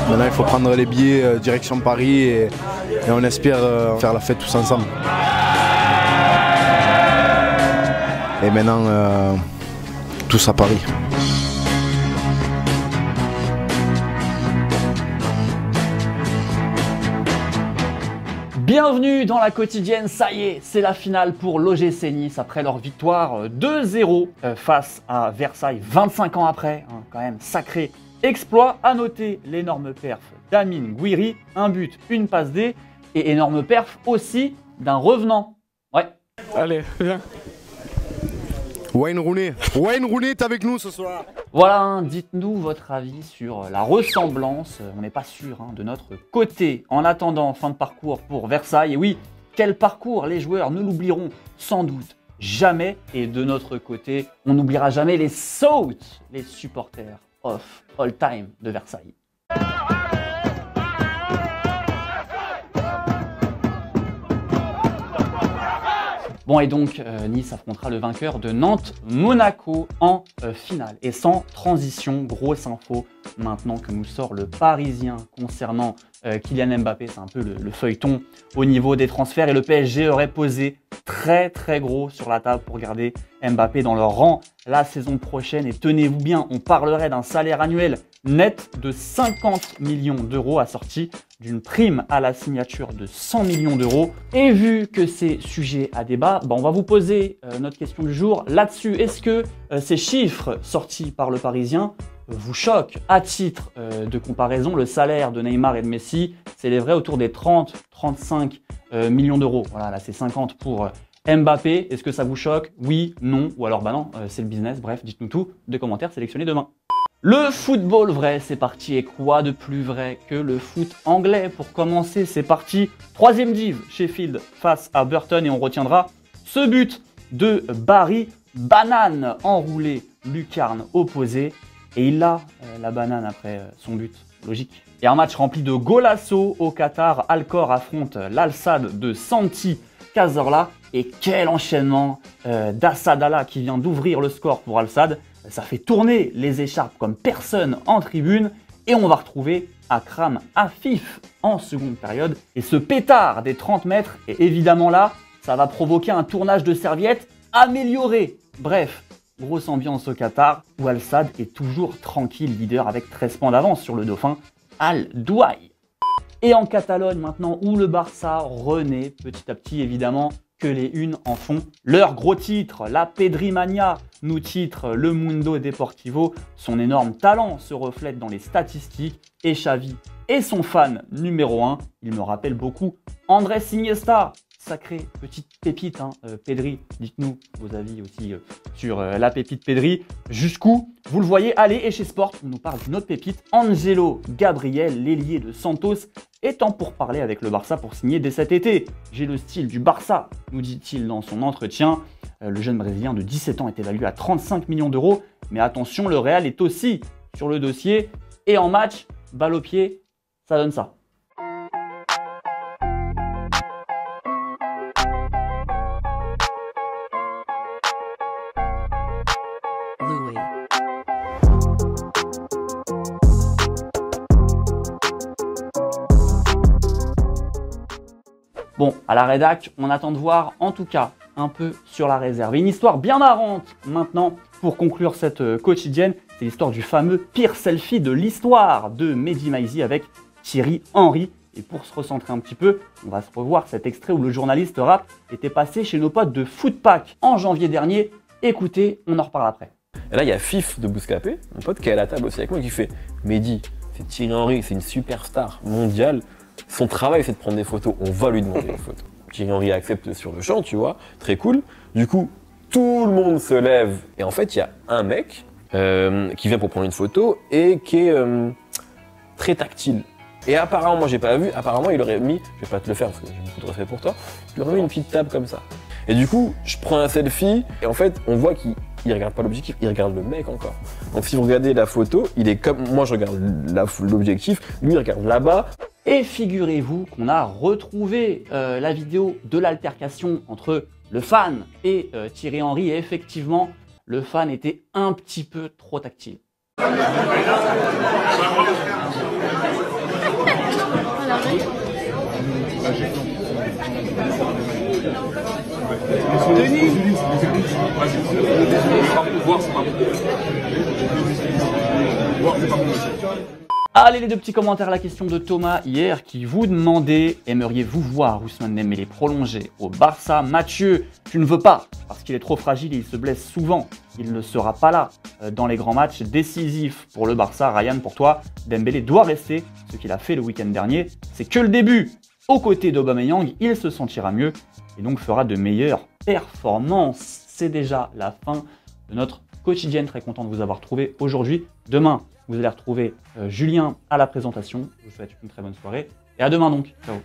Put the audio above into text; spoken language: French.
Maintenant, il faut prendre les billets direction Paris et on espère faire la fête tous ensemble. Et maintenant, tous à Paris. Bienvenue dans la quotidienne, ça y est, c'est la finale pour l'OGC Nice après leur victoire 2-0 face à Versailles 25 ans après, hein, quand même sacré exploit. À noter l'énorme perf d'Amine Gouiri, un but, une passe D et énorme perf aussi d'un revenant. Ouais. Allez, viens. Wayne Rooney est avec nous ce soir. Voilà, hein, dites-nous votre avis sur la ressemblance, on n'est pas sûr hein, de notre côté. En attendant, fin de parcours pour Versailles, et oui, quel parcours, les joueurs ne l'oublieront sans doute jamais. Et de notre côté, on n'oubliera jamais les SOUT, les supporters of all time de Versailles. Bon et donc Nice affrontera le vainqueur de Nantes-Monaco en finale. Et sans transition, grosse info maintenant que nous sort le Parisien concernant Kylian Mbappé. C'est un peu le feuilleton au niveau des transferts et le PSG aurait posé très gros sur la table pour garder Mbappé dans leur rang la saison prochaine. Et tenez-vous bien, on parlerait d'un salaire annuel net de 50 millions d'euros assorti d'une prime à la signature de 100 millions d'euros. Et vu que c'est sujet à débat, on va vous poser notre question du jour là-dessus. Est-ce que ces chiffres sortis par le Parisien vous choquent? À titre de comparaison, le salaire de Neymar et de Messi s'élèverait autour des 30-35 millions d'euros. Voilà, là c'est 50 pour Mbappé. Est-ce que ça vous choque? Oui, non, ou alors bah non, c'est le business. Bref, dites-nous tout, des commentaires sélectionnés demain. Le football vrai, c'est parti. Et quoi de plus vrai que le foot anglais? Pour commencer, c'est parti. Troisième div, Sheffield face à Burton. Et on retiendra ce but de Barry. Banane enroulée, lucarne opposée. Et il a la banane après son but. Logique. Et un match rempli de golasso au Qatar. Alcor affronte l'Al-Sadd de Santi Cazorla. Et quel enchaînement d'Assadallah qui vient d'ouvrir le score pour Al-Sadd. Ça fait tourner les écharpes comme personne en tribune. Et on va retrouver Akram Afif en seconde période. Et ce pétard des 30 mètres, et évidemment là, ça va provoquer un tournage de serviette amélioré. Bref, grosse ambiance au Qatar où Al-Sadd est toujours tranquille, leader avec 13 points d'avance sur le dauphin Al-Douaï. Et en Catalogne maintenant, où le Barça renaît petit à petit évidemment, que les unes en font leur gros titre. La Pedrimania nous titre le Mundo Deportivo. Son énorme talent se reflète dans les statistiques et Xavi est son fan numéro 1. Il me rappelle beaucoup Andrés Iniesta. Sacrée petite pépite, hein, Pedri. Dites-nous vos avis aussi sur la pépite Pedri. Jusqu'où vous le voyez aller? Et chez Sport, on nous parle d'une autre pépite, Angelo Gabriel, l'ailier de Santos, étant pour parler avec le Barça pour signer dès cet été. J'ai le style du Barça, nous dit-il dans son entretien. Le jeune Brésilien de 17 ans est évalué à 35 millions d'euros. Mais attention, le Real est aussi sur le dossier. Et en match, balle au pied, ça donne ça. Bon, à la rédac, on attend de voir en tout cas un peu sur la réserve. Et une histoire bien marrante maintenant pour conclure cette quotidienne, c'est l'histoire du fameux pire selfie de l'histoire de Mehdi Maizi avec Thierry Henry. Et pour se recentrer un petit peu, on va se revoir cet extrait où le journaliste rap était passé chez nos potes de Footpack en janvier dernier. Écoutez, on en reparle après. Et là, il y a Fif de Bouscapé, mon pote qui est à la table aussi avec moi, qui fait Mehdi, c'est Thierry Henry, c'est une superstar mondiale. Son travail, c'est de prendre des photos. On va lui demander des photos. Thierry Henry accepte sur le champ, tu vois. Très cool. Du coup, tout le monde se lève. Et en fait, il y a un mec qui vient pour prendre une photo et qui est très tactile. Et apparemment, moi, j'ai pas vu. Apparemment, il aurait mis, je vais pas te le faire parce que j'ai beaucoup de respect pour toi, il aurait mis une petite table comme ça. Et du coup, je prends un selfie et en fait, on voit qu'il regarde pas l'objectif, il regarde le mec encore. Donc si vous regardez la photo, il est comme moi, je regarde l'objectif, lui il regarde là-bas. Et figurez-vous qu'on a retrouvé la vidéo de l'altercation entre le fan et Thierry Henry. Et effectivement, le fan était un petit peu trop tactile. Allez, les deux petits commentaires à la question de Thomas hier qui vous demandait: aimeriez-vous voir Ousmane Dembélé prolonger au Barça? Mathieu, tu ne veux pas parce qu'il est trop fragile et il se blesse souvent. Il ne sera pas là dans les grands matchs décisifs pour le Barça. Ryan, pour toi, Dembélé doit rester. Ce qu'il a fait le week-end dernier, c'est que le début. Aux côtés d'Aubameyang, il se sentira mieux et donc fera de meilleures performances. C'est déjà la fin de notre quotidienne. Très content de vous avoir trouvé aujourd'hui. Demain, vous allez retrouver Julien à la présentation. Je vous souhaite une très bonne soirée et à demain donc. Ciao.